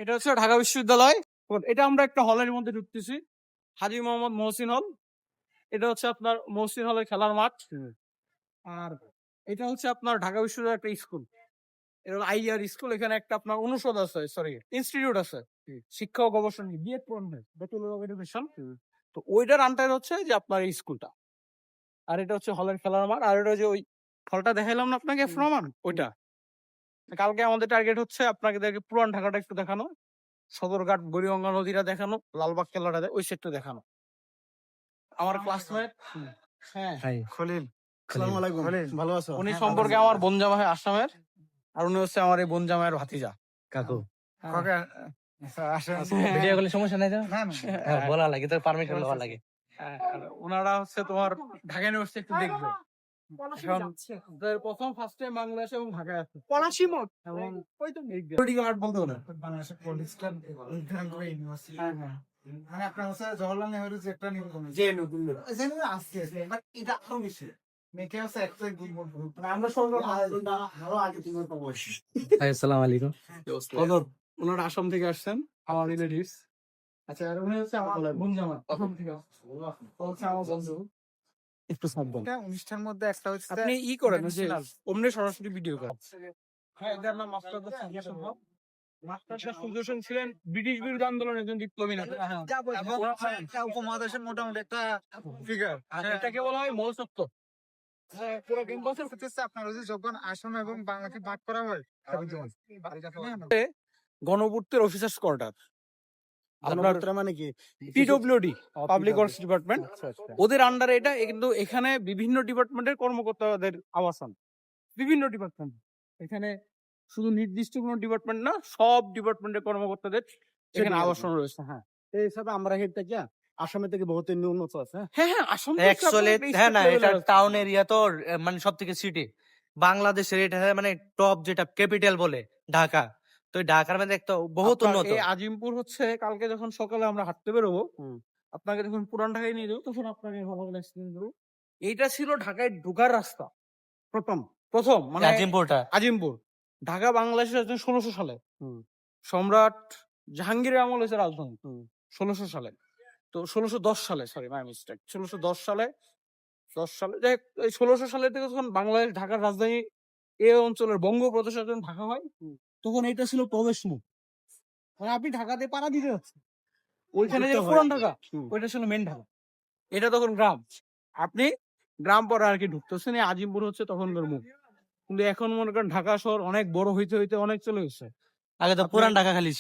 এটা হচ্ছে ঢাকা বিশ্ববিদ্যালয়। এটা আমরা একটা হলের মধ্যে ঢুকতেছি, হাজী মোহাম্মদ মহসিন হল। এটা হচ্ছে আপনার মহসিন হলের খেলার মাঠ। আর এটা হচ্ছে আপনার ঢাকা বিশ্ববিদ্যালয়ের একটা স্কুল, এটা হলো আইআর স্কুল। এখানে একটা আপনার অনুষদ আছে, সরি ইনস্টিটিউট আছে, শিক্ষা ও গবেষণা, BEd program, bachelor of education. তো ওইটার আন্ডারে হচ্ছে যে আপনার এই স্কুলটা। আর এটা হচ্ছে হলের খেলার মাঠ। আর এটা যে ওই হলটা দেখাইলাম না আপনাকে প্রমাণ, ওইটা। কালকে আমাদের টার্গেট হচ্ছে আপনাকে পুরান ঢাকাটা একটু দেখানো, সদরঘাট, বুড়িগঙ্গা নদীটা দেখানো, লালবাগ কেল্লাটা ওই সেটটা দেখানো। আমার ক্লাসমেট, হ্যাঁ খলিল, আসসালামু আলাইকুম, ভালো আছো? উনি সম্পর্কে আমার বোন জামাই আসামের, আর উনি হচ্ছে আমার এই বোন জামাইয়ের ভাতিজা। কাকু হ্যাঁ। ভিডিও করলে সমস্যা নাই তো? না, না। হ্যাঁ, বলা লাগে তো, পারমিশন লওয়া লাগে। আর ওনারা হচ্ছে তোমার ঢাকা ইউনিভার্সিটি একটু দেখবে। এখন ওদের প্রথম ফার্স্ট টাইম বাংলাদেশ এবং ঢাকায় আছে পলাশী মঠ, এবং ওই তো সিকিউরিটি গার্ড বলতে পারে। বাংলাদেশের পলিটিক্যাল ইউনিভার্সিটি। মানে আপনার হচ্ছে জওহরলাল নেহরু যে একটা নির্বাচন যে নতুন আজকে বাট এটা আরো বেশি মেকে হচ্ছে একটা গুড মানে আমরা সরকার আরো আগে তুমি বসি। আসসালামু আলাইকুম। ওনারা আসাম থেকে আসছেন, আমার রিলেটিভস। আচ্ছা, আর উনি হচ্ছে আমার বোন জামাই আসাম থেকে আসছে। ও হচ্ছে আমার বন্ধু। একটু সাবধান, একটা অনুষ্ঠানের মধ্যে একটা হচ্ছে আপনি ই করেন যে অমনি সরাসরি ভিডিও করেন। হ্যাঁ, এটার নাম মাস্টার সূর্য সেন। মাস্টার সূর্য সেন ছিলেন ব্রিটিশ বিরোধী আন্দোলনের একজন বিপ্লবী নেতা। এবং উপমহাদেশের মোটামুটি একটা ফিগার। আর এটাকে বলা হয় মূল সত্য। পুরো ক্যাম্পাসের হচ্ছে আপনার হচ্ছে যখন আসাম এবং বাংলাকে ভাগ করা হয় গণপূর্তের অফিসার্স কোয়ার্টার, আপনার মানে কি? পিডব্লিউডি, পাবলিক ওয়ার্কস ডিপার্টমেন্ট, আচ্ছা, আচ্ছা। ওদের আন্ডারে এটা। কিন্তু এখানে বিভিন্ন ডিপার্টমেন্টের কর্মকর্তাদের আবাসন, বিভিন্ন ডিপার্টমেন্ট। এখানে শুধু নির্দিষ্ট কোনো ডিপার্টমেন্ট না, সব ডিপার্টমেন্টের কর্মকর্তাদের এখানে আবাসন রয়েছে। হ্যাঁ এই হিসাবে আমরা হেড থেকে আসামে থেকে বহুত উন্নত আছে। হ্যাঁ হ্যাঁ, আসলে অ্যাকচুয়ালি হ্যাঁ না, এটা টাউন এরিয়া তো, মানে সব থেকে সিটি বাংলাদেশের, এটা মানে টপ যেটা ক্যাপিটাল বলে ঢাকা। তো এই ঢাকার মধ্যে একটা বহুত উন্নত। এই আজিমপুর হচ্ছে, কালকে যখন সকালে আমরা হাঁটতে বেরোবো, আপনাকে যখন পুরান ঢাকায় নিয়ে যাবো তখন আপনাকে ভালো করে এক্সপ্লেইন করবো। এইটা ছিল ঢাকায় ঢোকার রাস্তা, প্রথম মানে আজিমপুরটা। আজিমপুর। ঢাকা বাংলাদেশের রাজধানী 1600 সালে, সম্রাট জাহাঙ্গীরের আমল হয়েছে রাজধানী 1600 সালে। তো 1610 সালে, সরি মাই মিস্টেক, 1610 সালে, 10 সালে, যাই হোক, এই 1600 সালে থেকে যখন বাংলাদেশ ঢাকার রাজধানী এই অঞ্চলের বঙ্গোপসাগরে যখন ঢাকা হয়, তখন এটা ছিল প্রবেশ মুখ। মানে আপনি ঢাকাতে পাড়া দিতে যাচ্ছেন, ওইখানে যে পুরান ঢাকা, ওইটা ছিল মেন ঢাকা। এটা তখন গ্রাম, আপনি গ্রাম পরে আর কি ঢুকতেছেন। এই আজিমপুর হচ্ছে তখনকার মুখ। কিন্তু এখন মনে করেন ঢাকা শহর অনেক বড় হইতে হইতে অনেক চলে গেছে। আগে তো পুরান ঢাকা খালি ছিল।